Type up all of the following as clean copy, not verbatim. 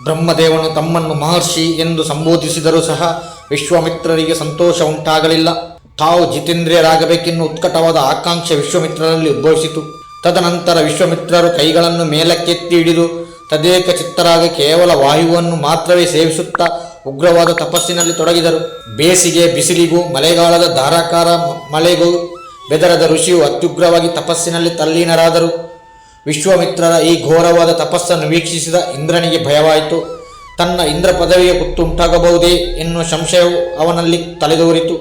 ಬ್ರಹ್ಮದೇವನು ತಮ್ಮನ್ನು ಮಹರ್ಷಿ ಎಂದು ಸಂಬೋಧಿಸಿದರೂ ಸಹ ವಿಶ್ವಾಮಿತ್ರರಿಗೆ ಸಂತೋಷ ಉಂಟಾಗಲಿಲ್ಲ. ತಾವು ಜಿತೇಂದ್ರಿಯರಾಗಬೇಕೆನ್ನುವ ಉತ್ಕಟವಾದ ಆಕಾಂಕ್ಷೆ ವಿಶ್ವಾಮಿತ್ರರಲ್ಲಿ ಉದ್ಭವಿಸಿತು. ತದನಂತರ ವಿಶ್ವಾಮಿತ್ರರು ಕೈಗಳನ್ನು ಮೇಲಕ್ಕೆತ್ತಿ ಹಿಡಿದು ತದೇಕ ಚಿತ್ತರಾಗಿ ಕೇವಲ ವಾಯುವನ್ನು ಮಾತ್ರವೇ ಸೇವಿಸುತ್ತಾ ಉಗ್ರವಾದ ತಪಸ್ಸಿನಲ್ಲಿ ತೊಡಗಿದರು. ಬೇಸಿಗೆ ಬಿಸಿಲಿಗೂ ಮಳೆಗಾಲದ ಧಾರಾಕಾರ ಮಳೆಗೂ ಬೆದರದ ಋಷಿಯು ಅತ್ಯುಗ್ರವಾಗಿ ತಪಸ್ಸಿನಲ್ಲಿ ತಲ್ಲೀನರಾದರು. ವಿಶ್ವಾಮಿತ್ರರ ಈ ಘೋರವಾದ ತಪಸ್ಸನ್ನು ವೀಕ್ಷಿಸಿದ ಇಂದ್ರನಿಗೆ ಭಯವಾಯಿತು. ತನ್ನ ಇಂದ್ರ ಪದವಿಗೆ ಕುತ್ತುಂಟಾಗಬಹುದೇ ಎನ್ನುವ ಸಂಶಯವು ಅವನಲ್ಲಿ ತಲೆದೋರಿತು.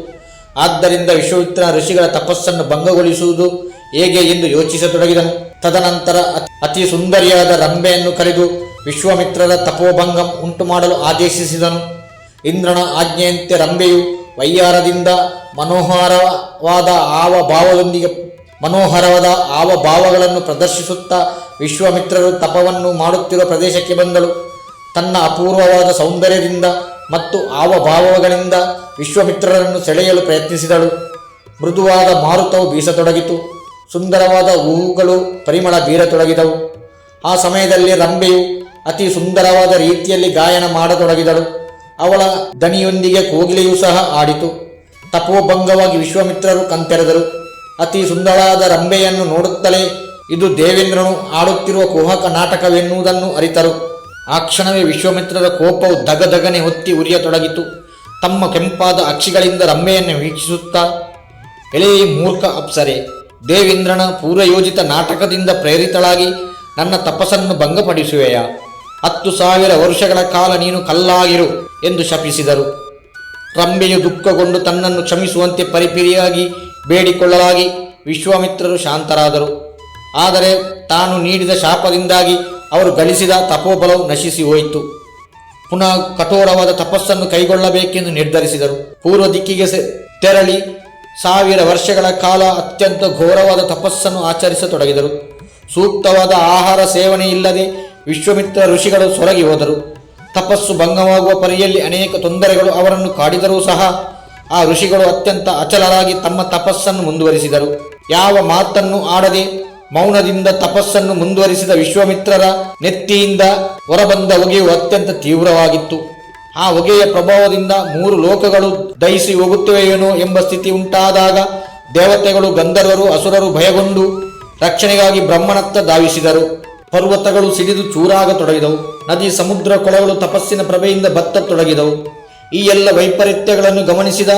ಆದ್ದರಿಂದ ವಿಶ್ವಾಮಿತ್ರ ಋಷಿಗಳ ತಪಸ್ಸನ್ನು ಭಂಗಗೊಳಿಸುವುದು ಹೇಗೆ ಎಂದು ಯೋಚಿಸತೊಡಗಿದನು. ತದನಂತರ ಅತಿ ಸುಂದರಿಯಾದ ರಂಬೆಯನ್ನು ಕರೆದು ವಿಶ್ವಾಮಿತ್ರರ ತಪೋಭಂಗ ಉಂಟು ಮಾಡಲು ಆದೇಶಿಸಿದನು. ಇಂದ್ರನ ಆಜ್ಞೆಯಂತೆ ರಂಬೆಯು ವೈಯಾರದಿಂದ ಮನೋಹರವಾದ ಭಾವಗಳನ್ನು ಪ್ರದರ್ಶಿಸುತ್ತಾ ವಿಶ್ವಾಮಿತ್ರರು ತಪವನ್ನು ಮಾಡುತ್ತಿರುವ ಪ್ರದೇಶಕ್ಕೆ ಬಂದಳು. ತನ್ನ ಅಪೂರ್ವವಾದ ಸೌಂದರ್ಯದಿಂದ ಮತ್ತು ಭಾವಗಳಿಂದ ವಿಶ್ವಾಮಿತ್ರರನ್ನು ಸೆಳೆಯಲು ಪ್ರಯತ್ನಿಸಿದಳು. ಮೃದುವಾದ ಮಾರುತವು ಬೀಸತೊಡಗಿತು. ಸುಂದರವಾದ ಹೂವುಗಳು ಪರಿಮಳ ಬೀರತೊಡಗಿದವು. ಆ ಸಮಯದಲ್ಲಿ ರಂಬೆಯು ಅತಿ ಸುಂದರವಾದ ರೀತಿಯಲ್ಲಿ ಗಾಯನ ಮಾಡತೊಡಗಿದಳು. ಅವಳ ದನಿಯೊಂದಿಗೆ ಕೋಗಿಲೆಯೂ ಸಹ ಆಡಿತು. ತಪೋಭಂಗವಾಗಿ ವಿಶ್ವಾಮಿತ್ರರು ಕಣ್ತೆರೆದರು. ಅತಿ ಸುಂದರವಾದ ರಂಬೆಯನ್ನು ನೋಡುತ್ತಲೇ ಇದು ದೇವೇಂದ್ರನು ಆಡುತ್ತಿರುವ ಕುಹಕ ನಾಟಕವೆನ್ನುವುದನ್ನು ಅರಿತರು. ಆ ಕ್ಷಣವೇ ವಿಶ್ವಾಮಿತ್ರರ ಕೋಪವು ದಗದಗನೆ ಹೊತ್ತಿ ಉರಿಯತೊಡಗಿತು. ತಮ್ಮ ಕೆಂಪಾದ ಅಕ್ಷಿಗಳಿಂದ ರಂಬೆಯನ್ನು ವೀಕ್ಷಿಸುತ್ತಾ, ಎಳೆ ಮೂರ್ಖ ಅಪ್ಸರೆ, ದೇವೇಂದ್ರನ ಪೂರ್ವಯೋಜಿತ ನಾಟಕದಿಂದ ಪ್ರೇರಿತಳಾಗಿ ನನ್ನ ತಪಸ್ಸನ್ನು ಭಂಗಪಡಿಸುವೆಯಾ? 10,000 ವರ್ಷಗಳ ಕಾಲ ನೀನು ಕಲ್ಲಾಗಿರು ಎಂದು ಶಪಿಸಿದರು. ರಂಬೆಯು ದುಃಖಗೊಂಡು ತನ್ನನ್ನು ಕ್ಷಮಿಸುವಂತೆ ಪರಿಪಿರಿಯಾಗಿ ಬೇಡಿಕೊಳ್ಳಲಾಗಿ ವಿಶ್ವಾಮಿತ್ರರು ಶಾಂತರಾದರು. ಆದರೆ ತಾನು ನೀಡಿದ ಶಾಪದಿಂದಾಗಿ ಅವರು ಗಳಿಸಿದ ತಪೋಬಲವು ನಶಿಸಿ ಹೋಯಿತು. ಪುನಃ ಕಠೋರವಾದ ತಪಸ್ಸನ್ನು ಕೈಗೊಳ್ಳಬೇಕೆಂದು ನಿರ್ಧರಿಸಿದರು. ಪೂರ್ವ ದಿಕ್ಕಿಗೆ ತೆರಳಿ 1000 ವರ್ಷಗಳ ಕಾಲ ಅತ್ಯಂತ ಘೋರವಾದ ತಪಸ್ಸನ್ನು ಆಚರಿಸತೊಡಗಿದರು. ಸೂಕ್ತವಾದ ಆಹಾರ ಸೇವನೆ ಇಲ್ಲದೆ ವಿಶ್ವಾಮಿತ್ರ ಋಷಿಗಳು ಸೊರಗಿ ಹೋದರು. ತಪಸ್ಸು ಭಂಗವಾಗುವ ಪರಿಯಲ್ಲಿ ಅನೇಕ ತೊಂದರೆಗಳು ಅವರನ್ನು ಕಾಡಿದರೂ ಸಹ ಆ ಋಷಿಗಳು ಅತ್ಯಂತ ಅಚಲರಾಗಿ ತಮ್ಮ ತಪಸ್ಸನ್ನು ಮುಂದುವರಿಸಿದರು. ಯಾವ ಮಾತನ್ನು ಆಡದೆ ಮೌನದಿಂದ ತಪಸ್ಸನ್ನು ಮುಂದುವರಿಸಿದ ವಿಶ್ವಾಮಿತ್ರರ ನೆತ್ತಿಯಿಂದ ಹೊರಬಂದ ಹೊಗೆಯು ಅತ್ಯಂತ ತೀವ್ರವಾಗಿತ್ತು. ಆ ಹೊಗೆಯ ಪ್ರಭಾವದಿಂದ 3 ಲೋಕಗಳು ದಹಿಸಿ ಹೋಗುತ್ತವೆಯೇನೋ ಎಂಬ ಸ್ಥಿತಿ ಉಂಟಾದಾಗ ದೇವತೆಗಳು, ಗಂಧರ್ವರು, ಅಸುರರು ಭಯಗೊಂಡು ರಕ್ಷಣೆಗಾಗಿ ಬ್ರಹ್ಮನತ್ತ ಧಾವಿಸಿದರು. ಪರ್ವತಗಳು ಸಿಡಿದು ಚೂರಾಗತೊಡಗಿದವು. ನದಿ, ಸಮುದ್ರ, ಕೊಳಗಳು ತಪಸ್ಸಿನ ಪ್ರಭೆಯಿಂದ ಬತ್ತತೊಡಗಿದವು. ಈ ಎಲ್ಲ ವೈಪರೀತ್ಯಗಳನ್ನು ಗಮನಿಸಿದ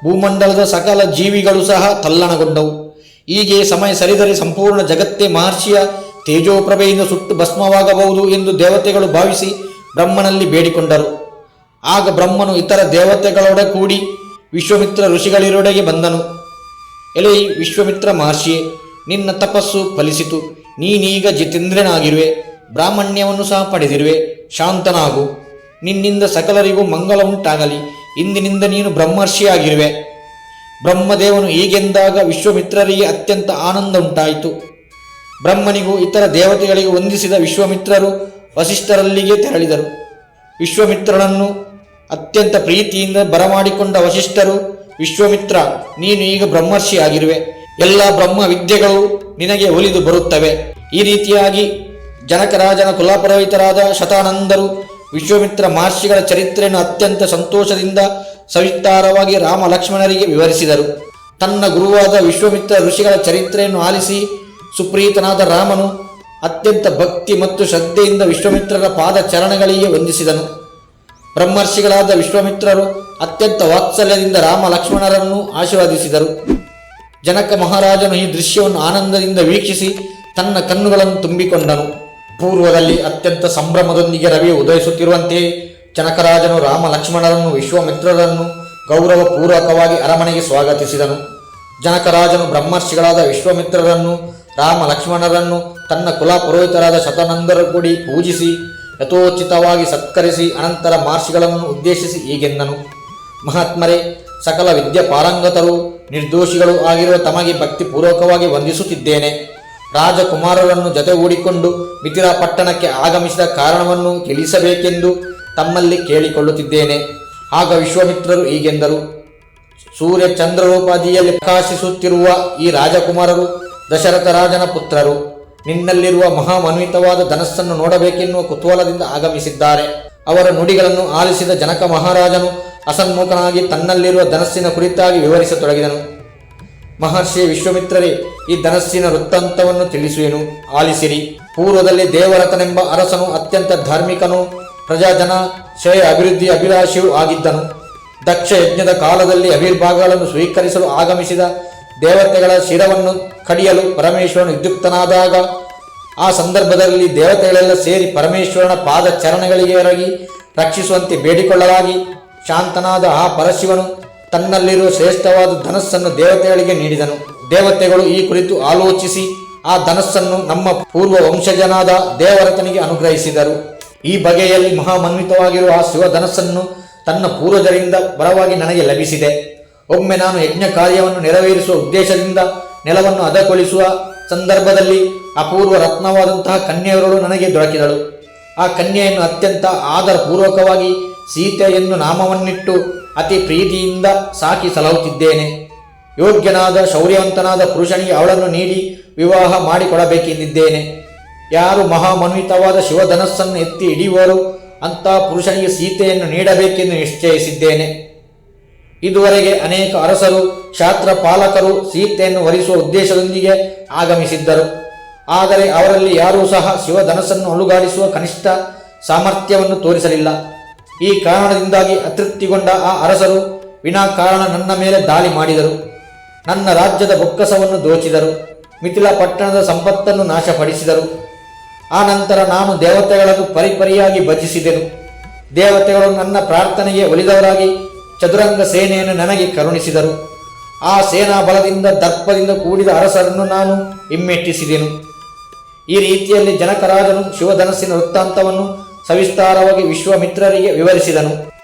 ಭೂಮಂಡಲದ ಸಕಲ ಜೀವಿಗಳು ಸಹ ತಲ್ಲಣಗೊಂಡವು. ಹೀಗೆ ಸಮಯ ಸರಿದರೆ ಸಂಪೂರ್ಣ ಜಗತ್ತೇ ಮಹರ್ಷಿಯ ತೇಜೋಪ್ರಭೆಯಿಂದ ಸುಟ್ಟು ಭಸ್ಮವಾಗಬಹುದು ಎಂದು ದೇವತೆಗಳು ಭಾವಿಸಿ ಬ್ರಹ್ಮನಲ್ಲಿ ಬೇಡಿಕೊಂಡರು. ಆಗ ಬ್ರಹ್ಮನು ಇತರ ದೇವತೆಗಳೊಡ ಕೂಡಿ ವಿಶ್ವಾಮಿತ್ರ ಋಷಿಗಳಿರೊಡೆಗೆ ಬಂದನು. ಎಲೆ ವಿಶ್ವಾಮಿತ್ರ ಮಹರ್ಷಿಯೇ, ನಿನ್ನ ತಪಸ್ಸು ಫಲಿಸಿತು. ನೀನೀಗ ಜಿತೇಂದ್ರನಾಗಿರುವೆ, ಬ್ರಾಹ್ಮಣ್ಯವನ್ನು ಸಹ ಪಡೆದಿರುವೆ. ಶಾಂತನಾಗು, ನಿನ್ನಿಂದ ಸಕಲರಿಗೂ ಮಂಗಲ ಉಂಟಾಗಲಿ. ಇಂದಿನಿಂದ ನೀನು ಬ್ರಹ್ಮರ್ಷಿಯಾಗಿರುವೆ. ಬ್ರಹ್ಮದೇವನು ಹೀಗೆಂದಾಗ ವಿಶ್ವಾಮಿತ್ರರಿಗೆ ಅತ್ಯಂತ ಆನಂದ ಉಂಟಾಯಿತು. ಬ್ರಹ್ಮನಿಗೂ ಇತರ ದೇವತೆಗಳಿಗೂ ವಂದಿಸಿದ ವಿಶ್ವಾಮಿತ್ರರು ವಸಿಷ್ಠರಲ್ಲಿಗೆ ತೆರಳಿದರು. ವಿಶ್ವಾಮಿತ್ರನನ್ನು ಅತ್ಯಂತ ಪ್ರೀತಿಯಿಂದ ಬರಮಾಡಿಕೊಂಡ ವಸಿಷ್ಠರು, ವಿಶ್ವಾಮಿತ್ರ, ನೀನು ಈಗ ಬ್ರಹ್ಮರ್ಷಿಯಾಗಿರುವೆ. ಎಲ್ಲ ಬ್ರಹ್ಮ ವಿದ್ಯೆಗಳು ನಿನಗೆ ಒಲಿದು ಬರುತ್ತವೆ. ಈ ರೀತಿಯಾಗಿ ಜನಕರಾಜನ ಕುಲಪುರೋಹಿತರಾದ ಶತಾನಂದರು ವಿಶ್ವಾಮಿತ್ರ ಮಹರ್ಷಿಗಳ ಚರಿತ್ರೆಯನ್ನು ಅತ್ಯಂತ ಸಂತೋಷದಿಂದ ಸವಿಸ್ತಾರವಾಗಿ ರಾಮ ಲಕ್ಷ್ಮಣರಿಗೆ ವಿವರಿಸಿದರು. ತನ್ನ ಗುರುವಾದ ವಿಶ್ವಾಮಿತ್ರ ಋಷಿಗಳ ಚರಿತ್ರೆಯನ್ನು ಆಲಿಸಿ ಸುಪ್ರೀತನಾದ ರಾಮನು ಅತ್ಯಂತ ಭಕ್ತಿ ಮತ್ತು ಶ್ರದ್ಧೆಯಿಂದ ವಿಶ್ವಾಮಿತ್ರರ ಪಾದ ಚರಣಗಳಿಗೆ ವಂದಿಸಿದನು. ಬ್ರಹ್ಮರ್ಷಿಗಳಾದ ವಿಶ್ವಾಮಿತ್ರರು ಅತ್ಯಂತ ವಾತ್ಸಲ್ಯದಿಂದ ರಾಮ ಲಕ್ಷ್ಮಣರನ್ನು ಆಶೀರ್ವದಿಸಿದರು. ಜನಕ ಮಹಾರಾಜನು ಈ ದೃಶ್ಯವನ್ನು ಆನಂದದಿಂದ ವೀಕ್ಷಿಸಿ ತನ್ನ ಕಣ್ಣುಗಳನ್ನು ತುಂಬಿಕೊಂಡನು. ಪೂರ್ವದಲ್ಲಿ ಅತ್ಯಂತ ಸಂಭ್ರಮದೊಂದಿಗೆ ರವಿಯು ಉದಯಿಸುತ್ತಿರುವಂತೆಯೇ ಜನಕರಾಜನು ರಾಮ ಲಕ್ಷ್ಮಣರನ್ನು, ವಿಶ್ವಾಮಿತ್ರರನ್ನು ಗೌರವಪೂರ್ವಕವಾಗಿ ಅರಮನೆಗೆ ಸ್ವಾಗತಿಸಿದನು. ಜನಕರಾಜನು ಬ್ರಹ್ಮರ್ಷಿಗಳಾದ ವಿಶ್ವಾಮಿತ್ರರನ್ನು, ರಾಮ ಲಕ್ಷ್ಮಣರನ್ನು ತನ್ನ ಕುಲ ಪುರೋಹಿತರಾದ ಶತಾನಂದರು ಕೂಡಿ ಪೂಜಿಸಿ ಯಥೋಚಿತವಾಗಿ ಸತ್ಕರಿಸಿ ಅನಂತರ ಮಹರ್ಷಿಗಳನ್ನು ಉದ್ದೇಶಿಸಿ ಹೀಗೆಂದನು. ಮಹಾತ್ಮರೇ, ಸಕಲ ವಿದ್ಯಾಪಾರಂಗತರು ನಿರ್ದೋಷಿಗಳು ಆಗಿರುವ ತಮಗೆ ಭಕ್ತಿಪೂರ್ವಕವಾಗಿ ವಂದಿಸುತ್ತಿದ್ದೇನೆ. ರಾಜಕುಮಾರರನ್ನು ಜೊತೆಗೂಡಿಕೊಂಡು ಮಿಥಿಲಾ ಪಟ್ಟಣಕ್ಕೆ ಆಗಮಿಸಿದ ಕಾರಣವನ್ನು ತಿಳಿಸಬೇಕೆಂದು ತಮ್ಮಲ್ಲಿ ಕೇಳಿಕೊಳ್ಳುತ್ತಿದ್ದೇನೆ. ಆಗ ವಿಶ್ವಾಮಿತ್ರರು ಹೀಗೆಂದರು. ಸೂರ್ಯ ಚಂದ್ರರೂಪಾದಿಯಲ್ಲಿ ಪ್ರಕಾಶಿಸುತ್ತಿರುವ ಈ ರಾಜಕುಮಾರರು ದಶರಥ ರಾಜನ ಪುತ್ರರು. ನಿನ್ನಲ್ಲಿರುವ ಮಹಾಮನ್ವಿತವಾದ ಧನಸ್ಸನ್ನು ನೋಡಬೇಕೆನ್ನುವ ಕುತೂಹಲದಿಂದ ಆಗಮಿಸಿದ್ದಾರೆ. ಅವರ ನುಡಿಗಳನ್ನು ಆಲಿಸಿದ ಜನಕ ಮಹಾರಾಜನು ಅಸನ್ಮುಖನಾಗಿ ತನ್ನಲ್ಲಿರುವ ಧನಸ್ಸಿನ ಕುರಿತಾಗಿ ವಿವರಿಸತೊಡಗಿದನು. ಮಹರ್ಷಿ ವಿಶ್ವಾಮಿತ್ರರೇ, ಈ ಧನಸ್ಸಿನ ವೃತ್ತಾಂತವನ್ನು ತಿಳಿಸುವೆನು, ಆಲಿಸಿರಿ. ಪೂರ್ವದಲ್ಲಿ ದೇವರಥನೆಂಬ ಅರಸನು ಅತ್ಯಂತ ಧಾರ್ಮಿಕನೂ ಪ್ರಜಾಜನ ಶ್ರೇಯ ಅಭಿವೃದ್ಧಿ ಅಭಿಲಾಷಿಯೂ ಆಗಿದ್ದನು. ದಕ್ಷ ಯಜ್ಞದ ಕಾಲದಲ್ಲಿ ಅವಿರ್ಭಾಗಗಳನ್ನು ಸ್ವೀಕರಿಸಲು ಆಗಮಿಸಿದ ದೇವತೆಗಳ ಶಿರವನ್ನು ಕಡಿಯಲು ಪರಮೇಶ್ವರನು ವಿದ್ಯುಕ್ತನಾದಾಗ, ಆ ಸಂದರ್ಭದಲ್ಲಿ ದೇವತೆಗಳೆಲ್ಲ ಸೇರಿ ಪರಮೇಶ್ವರನ ಪಾದ ಚರಣಗಳಿಗೆ ಎರಗಿ ರಕ್ಷಿಸುವಂತೆ ಬೇಡಿಕೊಳ್ಳಲಾಗಿ, ಶಾಂತನಾದ ಆ ಪರಶಿವನು ತನ್ನಲ್ಲಿರುವ ಶ್ರೇಷ್ಠವಾದ ಧನಸ್ಸನ್ನು ದೇವತೆಗಳಿಗೆ ನೀಡಿದನು. ದೇವತೆಗಳು ಈ ಕುರಿತು ಆಲೋಚಿಸಿ ಆ ಧನಸ್ಸನ್ನು ನಮ್ಮ ಪೂರ್ವ ವಂಶಜನಾದ ದೇವರಥನಿಗೆ ಅನುಗ್ರಹಿಸಿದರು. ಈ ಬಗೆಯಲ್ಲಿ ಮಹಾಮನ್ವಿತವಾಗಿರುವ ಆ ಶಿವಧನಸ್ಸನ್ನು ತನ್ನ ಪೂರ್ವಜರಿಂದ ಬರವಾಗಿ ನನಗೆ ಲಭಿಸಿದೆ. ಒಮ್ಮೆ ನಾನು ಯಜ್ಞ ಕಾರ್ಯವನ್ನು ನೆರವೇರಿಸುವ ಉದ್ದೇಶದಿಂದ ನೆಲವನ್ನು ಹದಗೊಳಿಸುವ ಸಂದರ್ಭದಲ್ಲಿ ಅಪೂರ್ವ ರತ್ನವಾದಂತಹ ಕನ್ಯೆಯರಳು ನನಗೆ ದೊರಕಿದಳು. ಆ ಕನ್ಯೆಯನ್ನು ಅತ್ಯಂತ ಆದರಪೂರ್ವಕವಾಗಿ ಸೀತೆ ಎಂದು ನಾಮವನ್ನಿಟ್ಟು ಅತಿ ಪ್ರೀತಿಯಿಂದ ಸಾಕಿ ಸಲಹುತ್ತಿದ್ದೇನೆ. ಯೋಗ್ಯನಾದ ಶೌರ್ಯವಂತನಾದ ಪುರುಷನಿಗೆ ಅವಳನ್ನು ನೀಡಿ ವಿವಾಹ ಮಾಡಿಕೊಡಬೇಕೆಂದಿದ್ದೇನೆ. ಯಾರು ಮಹಾಮನ್ವಿತವಾದ ಶಿವಧನಸ್ಸನ್ನು ಎತ್ತಿ ಹಿಡಿಯುವರು ಅಂಥ ಪುರುಷನಿಗೆ ಸೀತೆಯನ್ನು ನೀಡಬೇಕೆಂದು ನಿಶ್ಚಯಿಸಿದ್ದೇನೆ. ಇದುವರೆಗೆ ಅನೇಕ ಅರಸರು ಶಾಸ್ತ್ರ ಪಾಲಕರು ಸೀತೆಯನ್ನು ವರಿಸುವ ಉದ್ದೇಶದೊಂದಿಗೆ ಆಗಮಿಸಿದ್ದರು. ಆದರೆ ಅವರಲ್ಲಿ ಯಾರೂ ಸಹ ಶಿವಧನಸ್ಸನ್ನು ಅಲುಗಾಡಿಸುವ ಕನಿಷ್ಠ ಸಾಮರ್ಥ್ಯವನ್ನು ತೋರಿಸಲಿಲ್ಲ. ಈ ಕಾರಣದಿಂದಾಗಿ ಅತೃಪ್ತಿಗೊಂಡ ಆ ಅರಸರು ವಿನಾಕಾರಣ ನನ್ನ ಮೇಲೆ ದಾಳಿ ಮಾಡಿದರು. ನನ್ನ ರಾಜ್ಯದ ಬೊಕ್ಕಸವನ್ನು ದೋಚಿದರು. ಮಿಥಿಲಾ ಪಟ್ಟಣದ ಸಂಪತ್ತನ್ನು ನಾಶಪಡಿಸಿದರು. ಆ ನಂತರ ನಾನು ದೇವತೆಗಳನ್ನು ಪರಿಪರಿಯಾಗಿ ಭಜಿಸಿದೆನು. ದೇವತೆಗಳು ನನ್ನ ಪ್ರಾರ್ಥನೆಗೆ ಒಲಿದವರಾಗಿ ಚದುರಂಗ ಸೇನೆಯನ್ನು ನನಗೆ ಕರುಣಿಸಿದರು. ಆ ಸೇನಾ ಬಲದಿಂದ ದರ್ಪದಿಂದ ಕೂಡಿದ ಅರಸರನ್ನು ನಾನು ಹಿಮ್ಮೆಟ್ಟಿಸಿದೆನು. ಈ ರೀತಿಯಲ್ಲಿ ಜನಕರಾಜನು ಶಿವಧನಸ್ಸಿನ ವೃತ್ತಾಂತವನ್ನು ಸವಿಸ್ತಾರವಾಗಿ ವಿಶ್ವಾಮಿತ್ರರಿಗೆ ವಿವರಿಸಿದನು.